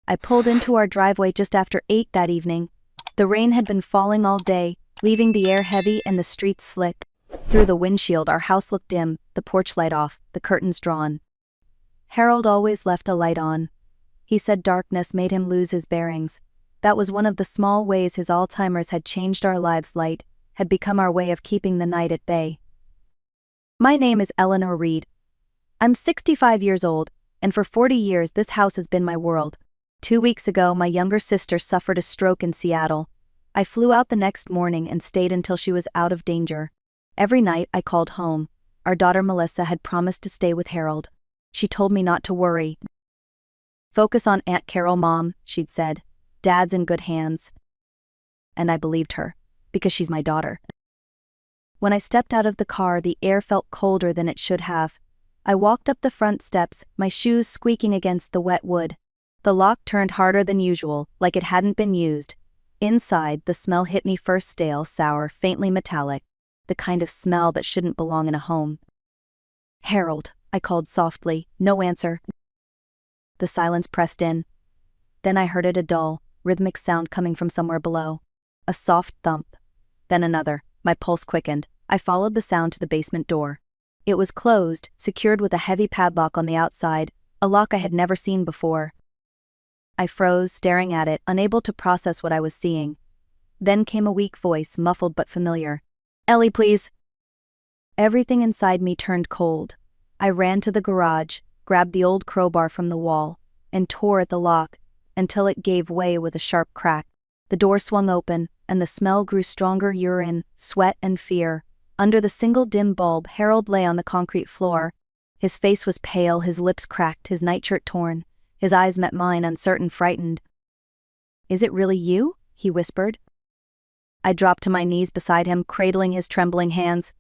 I pulled into our driveway just after 8 that evening. The rain had been falling all day, leaving the air heavy and the streets slick. Through the windshield, our house looked dim, the porch light off, the curtains drawn. Harold always left a light on. He said darkness made him lose his bearings. That was one of the small ways his Alzheimer's had changed our lives. Light had become our way of keeping the night at bay. My name is Eleanor Reed. I'm 65 years old, and for 40 years this house has been my world. 2 weeks ago, my younger sister suffered a stroke in Seattle. I flew out the next morning and stayed until she was out of danger. Every night I called home. Our daughter Melissa had promised to stay with Harold. She told me not to worry. "Focus on Aunt Carol, Mom," she'd said. "Dad's in good hands." And I believed her, because she's my daughter. When I stepped out of the car, the air felt colder than it should have. I walked up the front steps, my shoes squeaking against the wet wood. The lock turned harder than usual, like it hadn't been used. Inside, the smell hit me first: stale, sour, faintly metallic, the kind of smell that shouldn't belong in a home. "Harold," I called softly. No answer. The silence pressed in. Then I heard a dull, rhythmic sound coming from somewhere below. A soft thump. Then another. My pulse quickened. I followed the sound to the basement door. It was closed, secured with a heavy padlock on the outside, a lock I had never seen before. I froze, staring at it, unable to process what I was seeing. Then came a weak voice, muffled but familiar. "Ellie, please." Everything inside me turned cold. I ran to the garage, grabbed the old crowbar from the wall, and tore at the lock, until it gave way with a sharp crack. The door swung open, and the smell grew stronger: urine, sweat, and fear. Under the single dim bulb, Harold lay on the concrete floor. His face was pale, his lips cracked, his nightshirt torn. His eyes met mine, uncertain, frightened. "Is it really you?" he whispered. I dropped to my knees beside him, cradling his trembling hands.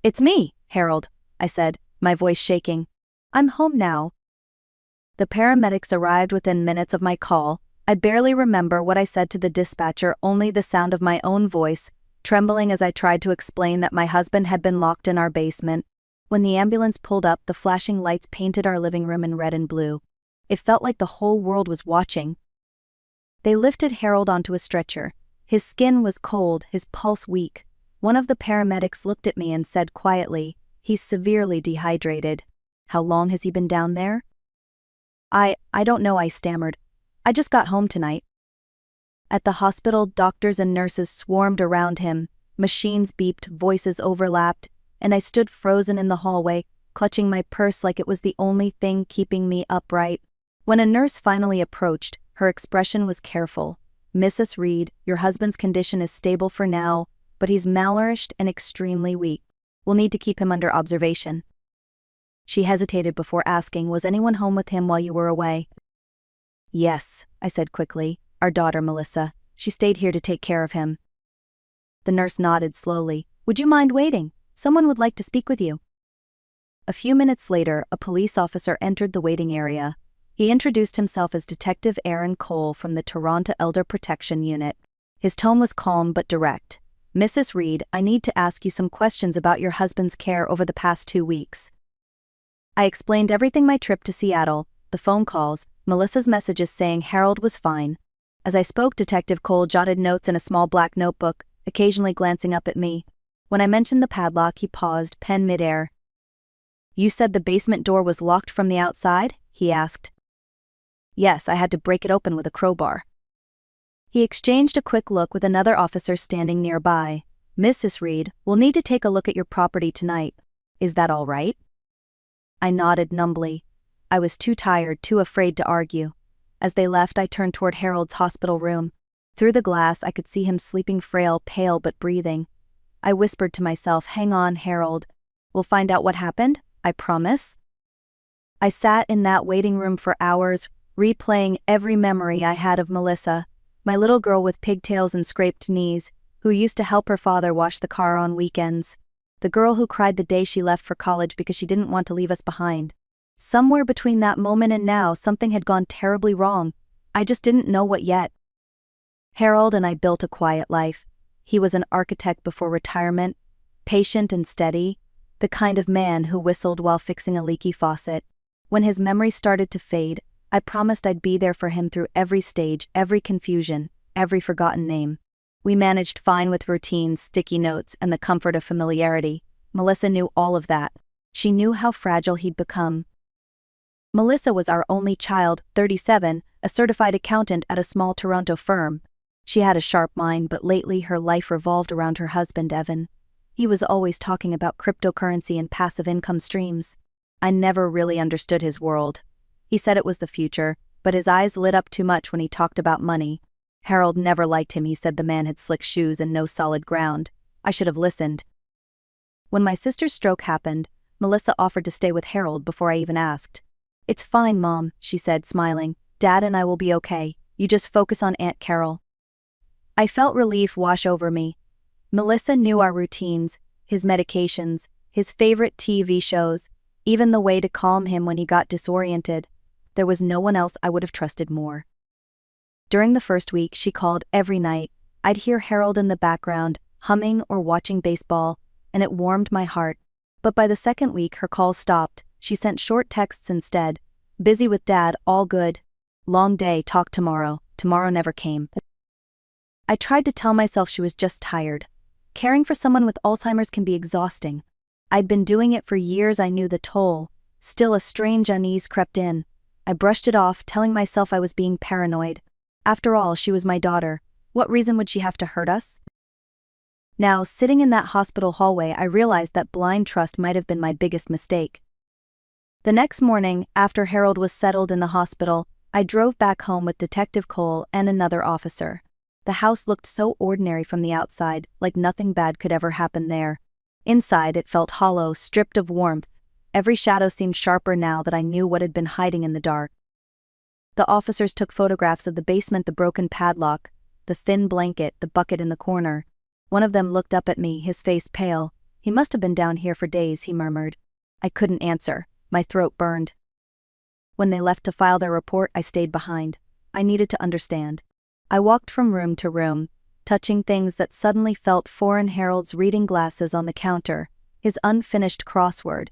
"It's me, Harold," I said, my voice shaking. "I'm home now." The paramedics arrived within minutes of my call. I barely remember what I said to the dispatcher, only the sound of my own voice, trembling as I tried to explain that my husband had been locked in our basement. When the ambulance pulled up, the flashing lights painted our living room in red and blue. It felt like the whole world was watching. They lifted Harold onto a stretcher. His skin was cold, his pulse weak. One of the paramedics looked at me and said quietly, "He's severely dehydrated." "How long has he been down there?" I don't know," I stammered. "I just got home tonight." At the hospital, doctors and nurses swarmed around him. Machines beeped, voices overlapped, and I stood frozen in the hallway, clutching my purse like it was the only thing keeping me upright. When a nurse finally approached, her expression was careful. "Mrs. Reed, your husband's condition is stable for now, but he's malnourished and extremely weak. We'll need to keep him under observation." She hesitated before asking, "Was anyone home with him while you were away?" "Yes," I said quickly. "Our daughter, Melissa. She stayed here to take care of him." The nurse nodded slowly. "Would you mind waiting? Someone would like to speak with you." A few minutes later, a police officer entered the waiting area. He introduced himself as Detective Aaron Cole from the Toronto Elder Protection Unit. His tone was calm but direct. "Mrs. Reed, I need to ask you some questions about your husband's care over the past 2 weeks." I explained everything: my trip to Seattle, the phone calls, Melissa's messages saying Harold was fine. As I spoke, Detective Cole jotted notes in a small black notebook, occasionally glancing up at me. When I mentioned the padlock, he paused, pen midair. "You said the basement door was locked from the outside?" he asked. "Yes, I had to break it open with a crowbar." He exchanged a quick look with another officer standing nearby. "Mrs. Reed, we'll need to take a look at your property tonight. Is that all right?" I nodded numbly. I was too tired, too afraid to argue. As they left, I turned toward Harold's hospital room. Through the glass, I could see him sleeping, frail, pale but breathing. I whispered to myself, "Hang on, Harold. We'll find out what happened, I promise." I sat in that waiting room for hours, replaying every memory I had of Melissa, my little girl with pigtails and scraped knees, who used to help her father wash the car on weekends. The girl who cried the day she left for college because she didn't want to leave us behind. Somewhere between that moment and now, something had gone terribly wrong. I just didn't know what yet. Harold and I built a quiet life. He was an architect before retirement, patient and steady, the kind of man who whistled while fixing a leaky faucet. When his memory started to fade, I promised I'd be there for him through every stage, every confusion, every forgotten name. We managed fine with routines, sticky notes, and the comfort of familiarity. Melissa knew all of that. She knew how fragile he'd become. Melissa was our only child, 37, a certified accountant at a small Toronto firm. She had a sharp mind, but lately her life revolved around her husband, Evan. He was always talking about cryptocurrency and passive income streams. I never really understood his world. He said it was the future, but his eyes lit up too much when he talked about money. Harold never liked him. He said the man had slick shoes and no solid ground. I should have listened. When my sister's stroke happened, Melissa offered to stay with Harold before I even asked. "It's fine, Mom," she said, smiling. "Dad and I will be okay. You just focus on Aunt Carol." I felt relief wash over me. Melissa knew our routines, his medications, his favorite TV shows, even the way to calm him when he got disoriented. There was no one else I would have trusted more. During the first week, she called every night. I'd hear Harold in the background, humming or watching baseball, and it warmed my heart. But by the second week, her calls stopped. She sent short texts instead. "Busy with Dad, all good. Long day, talk tomorrow." Tomorrow never came. I tried to tell myself she was just tired. Caring for someone with Alzheimer's can be exhausting. I'd been doing it for years. I knew the toll. Still, a strange unease crept in. I brushed it off, telling myself I was being paranoid. After all, she was my daughter. What reason would she have to hurt us? Now, sitting in that hospital hallway, I realized that blind trust might have been my biggest mistake. The next morning, after Harold was settled in the hospital, I drove back home with Detective Cole and another officer. The house looked so ordinary from the outside, like nothing bad could ever happen there. Inside, it felt hollow, stripped of warmth. Every shadow seemed sharper now that I knew what had been hiding in the dark. The officers took photographs of the basement, the broken padlock, the thin blanket, the bucket in the corner. One of them looked up at me, his face pale. "He must have been down here for days," he murmured. I couldn't answer. My throat burned. When they left to file their report, I stayed behind. I needed to understand. I walked from room to room, touching things that suddenly felt foreign. Harold's reading glasses on the counter, his unfinished crossword,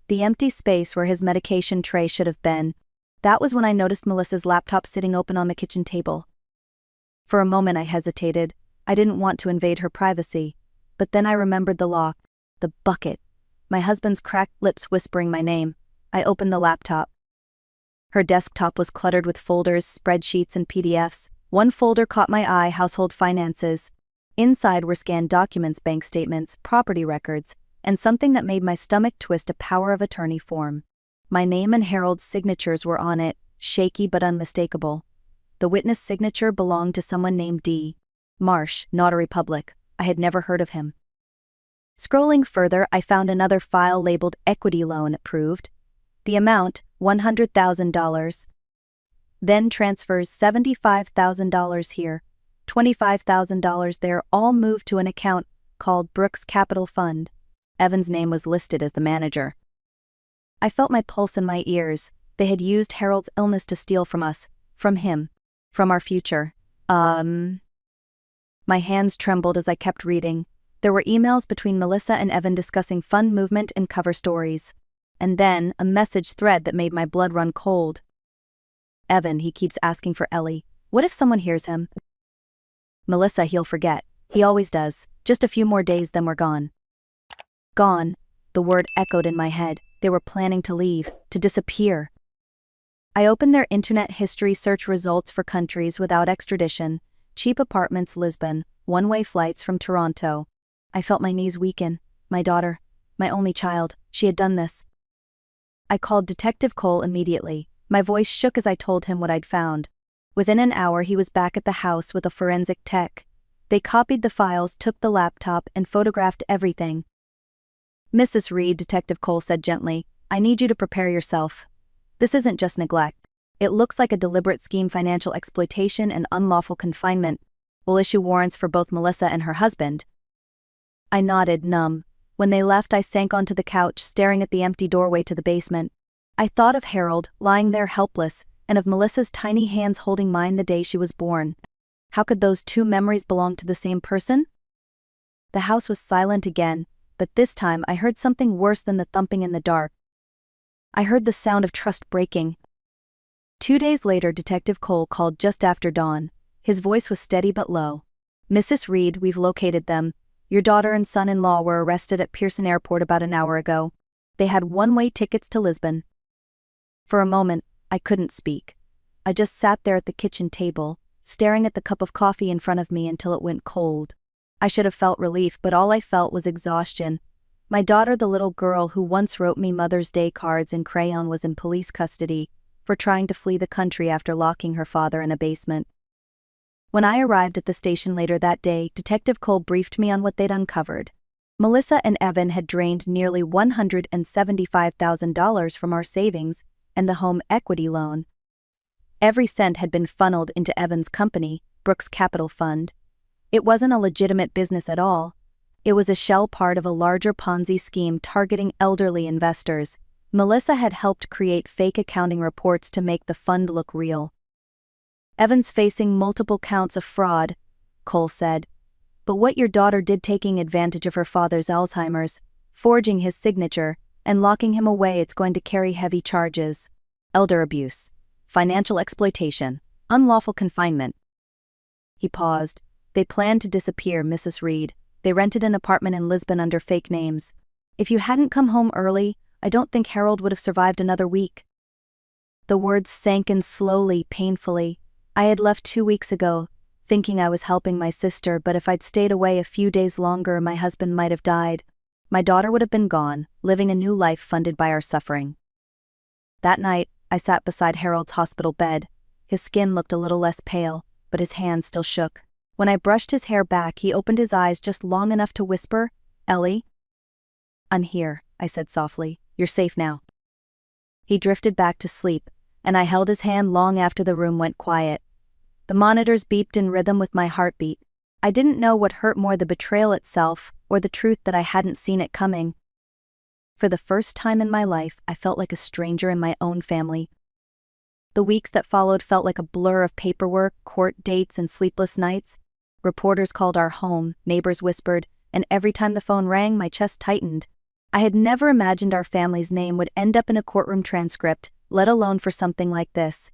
the empty space where his medication tray should have been. That was when I noticed Melissa's laptop sitting open on the kitchen table. For a moment I hesitated. I didn't want to invade her privacy. But then I remembered the lock, the bucket, my husband's cracked lips whispering my name. I opened the laptop. Her desktop was cluttered with folders, spreadsheets, and PDFs. One folder caught my eye: household finances. Inside were scanned documents, bank statements, property records, and something that made my stomach twist: a power of attorney form. My name and Harold's signatures were on it, shaky but unmistakable. The witness signature belonged to someone named D. Marsh, Notary Public. I had never heard of him. Scrolling further, I found another file labeled equity loan approved. The amount, $100,000. Then transfers $75,000 here, $25,000 there, all moved to an account called Brooks Capital Fund. Evan's name was listed as the manager. I felt my pulse in my ears. They had used Harold's illness to steal from us, from him, from our future. My hands trembled as I kept reading. There were emails between Melissa and Evan discussing fund movement and cover stories. And then, a message thread that made my blood run cold. "Evan, he keeps asking for Ellie. What if someone hears him?" "Melissa, he'll forget. He always does. Just a few more days, then we're gone." Gone. The word echoed in my head. They were planning to leave, to disappear. I opened their internet history search results for countries without extradition: cheap apartments, Lisbon, one-way flights from Toronto. I felt my knees weaken. My daughter, my only child, she had done this. I called Detective Cole immediately. My voice shook as I told him what I'd found. Within an hour, he was back at the house with a forensic tech. They copied the files, took the laptop, and photographed everything. "Mrs. Reed," Detective Cole said gently, "I need you to prepare yourself. This isn't just neglect. It looks like a deliberate scheme: financial exploitation and unlawful confinement. We'll issue warrants for both Melissa and her husband." I nodded, numb. When they left, I sank onto the couch, staring at the empty doorway to the basement. I thought of Harold, lying there helpless, and of Melissa's tiny hands holding mine the day she was born. How could those two memories belong to the same person? The house was silent again, but this time I heard something worse than the thumping in the dark. I heard the sound of trust breaking. 2 days later, Detective Cole called just after dawn. His voice was steady but low. "Mrs. Reed, we've located them. Your daughter and son-in-law were arrested at Pearson Airport about an hour ago. They had one-way tickets to Lisbon." For a moment, I couldn't speak. I just sat there at the kitchen table, staring at the cup of coffee in front of me until it went cold. I should have felt relief, but all I felt was exhaustion. My daughter, the little girl who once wrote me Mother's Day cards in crayon, was in police custody for trying to flee the country after locking her father in a basement. When I arrived at the station later that day, Detective Cole briefed me on what they'd uncovered. Melissa and Evan had drained nearly $175,000 from our savings and the home equity loan. Every cent had been funneled into Evan's company, Brooks Capital Fund. It wasn't a legitimate business at all. It was a shell part of a larger Ponzi scheme targeting elderly investors. Melissa had helped create fake accounting reports to make the fund look real. "Evan's facing multiple counts of fraud," Cole said. "But what your daughter did, taking advantage of her father's Alzheimer's, forging his signature, and locking him away, it's going to carry heavy charges. Elder abuse, financial exploitation, unlawful confinement." He paused. "They planned to disappear, Mrs. Reed. They rented an apartment in Lisbon under fake names. If you hadn't come home early, I don't think Harold would have survived another week." The words sank in slowly, painfully. I had left 2 weeks ago, thinking I was helping my sister, but if I'd stayed away a few days longer, my husband might have died. My daughter would have been gone, living a new life funded by our suffering. That night, I sat beside Harold's hospital bed. His skin looked a little less pale, but his hands still shook. When I brushed his hair back, he opened his eyes just long enough to whisper, "Ellie?" "I'm here," I said softly. "You're safe now." He drifted back to sleep, and I held his hand long after the room went quiet. The monitors beeped in rhythm with my heartbeat. I didn't know what hurt more, the betrayal itself or the truth that I hadn't seen it coming. For the first time in my life, I felt like a stranger in my own family. The weeks that followed felt like a blur of paperwork, court dates, and sleepless nights. Reporters called our home, neighbors whispered, and every time the phone rang, my chest tightened. I had never imagined our family's name would end up in a courtroom transcript, let alone for something like this.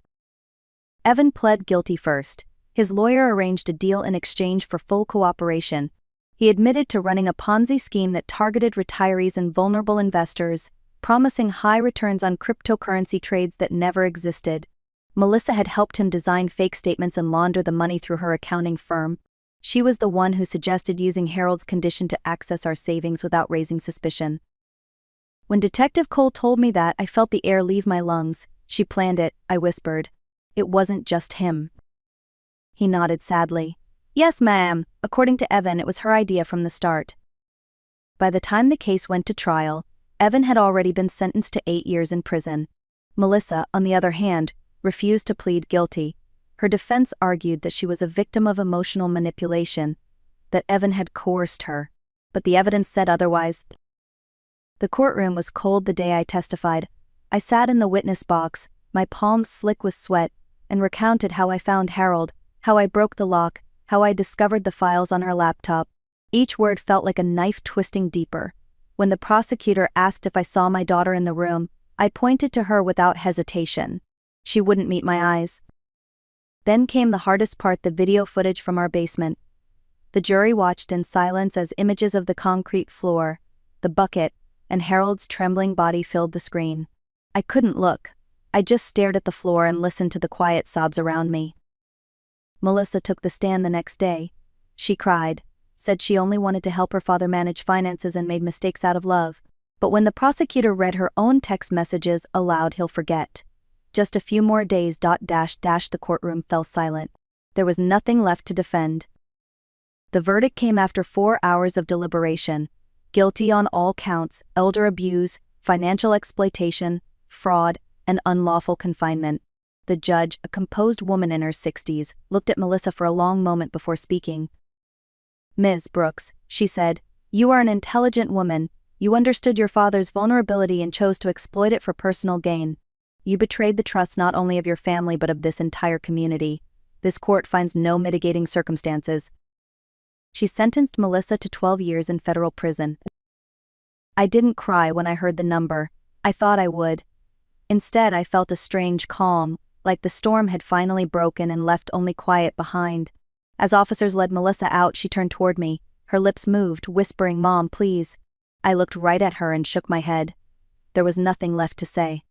Evan pled guilty first. His lawyer arranged a deal in exchange for full cooperation. He admitted to running a Ponzi scheme that targeted retirees and vulnerable investors, promising high returns on cryptocurrency trades that never existed. Melissa had helped him design fake statements and launder the money through her accounting firm. She was the one who suggested using Harold's condition to access our savings without raising suspicion. When Detective Cole told me that, I felt the air leave my lungs. "She planned it," I whispered. "It wasn't just him." He nodded sadly. "Yes, ma'am. According to Evan, it was her idea from the start." By the time the case went to trial, Evan had already been sentenced to 8 years in prison. Melissa, on the other hand, refused to plead guilty. Her defense argued that she was a victim of emotional manipulation, that Evan had coerced her, but the evidence said otherwise. The courtroom was cold the day I testified. I sat in the witness box, my palms slick with sweat, and recounted how I found Harold, how I broke the lock, how I discovered the files on her laptop. Each word felt like a knife twisting deeper. When the prosecutor asked if I saw my daughter in the room, I pointed to her without hesitation. She wouldn't meet my eyes. Then came the hardest part, the video footage from our basement. The jury watched in silence as images of the concrete floor, the bucket, and Harold's trembling body filled the screen. I couldn't look. I just stared at the floor and listened to the quiet sobs around me. Melissa took the stand the next day. She cried, said she only wanted to help her father manage finances and made mistakes out of love. But when the prosecutor read her own text messages aloud, he'll forget. Just a few more days, the courtroom fell silent. There was nothing left to defend. The verdict came after 4 hours of deliberation. Guilty on all counts: elder abuse, financial exploitation, fraud, and unlawful confinement. The judge, a composed woman in her 60s, looked at Melissa for a long moment before speaking. "Ms. Brooks," she said, "you are an intelligent woman. You understood your father's vulnerability and chose to exploit it for personal gain. You betrayed the trust not only of your family but of this entire community. This court finds no mitigating circumstances." She sentenced Melissa to 12 years in federal prison. I didn't cry when I heard the number. I thought I would. Instead, I felt a strange calm, like the storm had finally broken and left only quiet behind. As officers led Melissa out, she turned toward me. Her lips moved, whispering, "Mom, please." I looked right at her and shook my head. There was nothing left to say.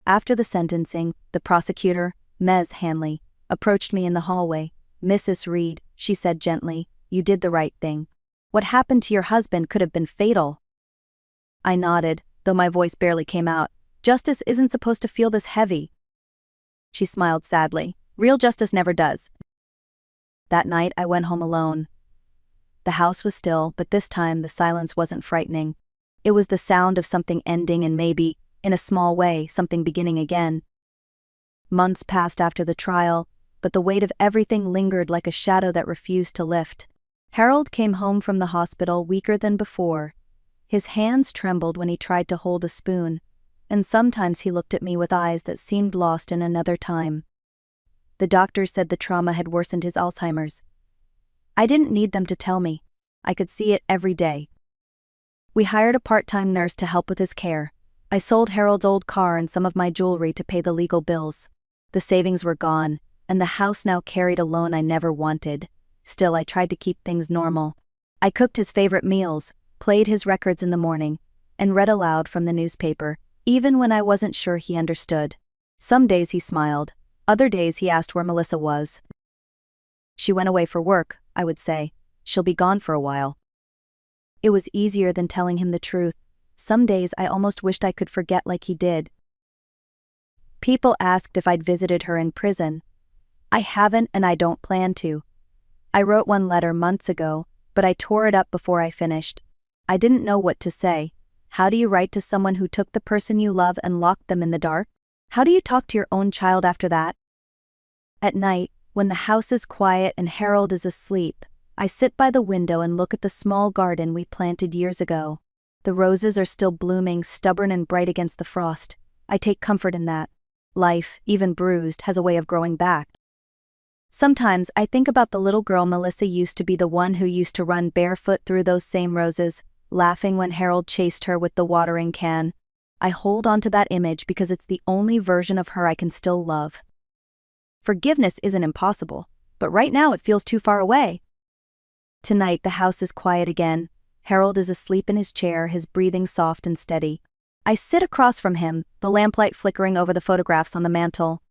After the sentencing, the prosecutor, Ms. Hanley, approached me in the hallway. "Mrs. Reed," she said gently, "you did the right thing. What happened to your husband could have been fatal." I nodded, though my voice barely came out. "Justice isn't supposed to feel this heavy." She smiled sadly. "Real justice never does." That night I went home alone. The house was still, but this time the silence wasn't frightening. It was the sound of something ending and maybe, in a small way, something beginning again. Months passed after the trial, but the weight of everything lingered like a shadow that refused to lift. Harold came home from the hospital weaker than before. His hands trembled when he tried to hold a spoon, and sometimes he looked at me with eyes that seemed lost in another time. The doctors said the trauma had worsened his Alzheimer's. I didn't need them to tell me. I could see it every day. We hired a part-time nurse to help with his care. I sold Harold's old car and some of my jewelry to pay the legal bills. The savings were gone, and the house now carried a loan I never wanted. Still, I tried to keep things normal. I cooked his favorite meals, played his records in the morning, and read aloud from the newspaper, even when I wasn't sure he understood. Some days he smiled. Other days he asked where Melissa was. "She went away for work," I would say. "She'll be gone for a while." It was easier than telling him the truth. Some days I almost wished I could forget like he did. People asked if I'd visited her in prison. I haven't, and I don't plan to. I wrote one letter months ago, but I tore it up before I finished. I didn't know what to say. How do you write to someone who took the person you love and locked them in the dark? How do you talk to your own child after that? At night, when the house is quiet and Harold is asleep, I sit by the window and look at the small garden we planted years ago. The roses are still blooming, stubborn and bright against the frost. I take comfort in that. Life, even bruised, has a way of growing back. Sometimes I think about the little girl Melissa used to be, the one who used to run barefoot through those same roses, laughing when Harold chased her with the watering can. I hold on to that image because it's the only version of her I can still love. Forgiveness isn't impossible, but right now it feels too far away. Tonight the house is quiet again. Harold is asleep in his chair, his breathing soft and steady. I sit across from him, the lamplight flickering over the photographs on the mantel.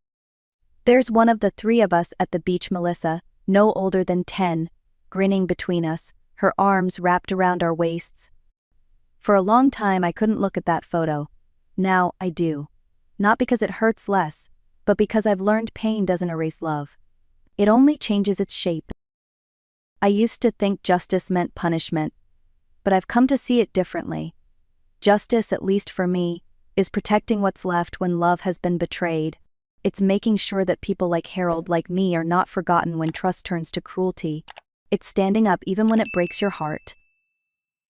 There's one of the three of us at the beach, Melissa, no older than 10, grinning between us, her arms wrapped around our waists. For a long time I couldn't look at that photo. Now I do. Not because it hurts less, but because I've learned pain doesn't erase love. It only changes its shape. I used to think justice meant punishment, but I've come to see it differently. Justice, at least for me, is protecting what's left when love has been betrayed. It's making sure that people like Harold, like me, are not forgotten when trust turns to cruelty. It's standing up even when it breaks your heart.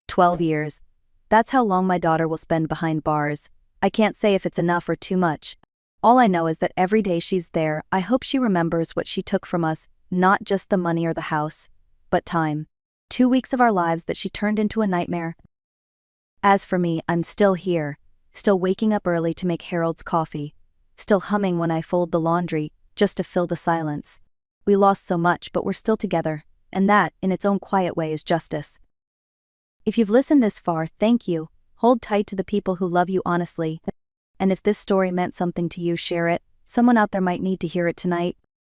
12 years. That's how long my daughter will spend behind bars. I can't say if it's enough or too much. All I know is that every day she's there, I hope she remembers what she took from us, not just the money or the house, but time. 2 weeks of our lives that she turned into a nightmare. As for me, I'm still here, still waking up early to make Harold's coffee, still humming when I fold the laundry, just to fill the silence. We lost so much, but we're still together, and that, in its own quiet way, is justice. If you've listened this far, thank you. Hold tight to the people who love you honestly. And if this story meant something to you, share it. Someone out there might need to hear it tonight.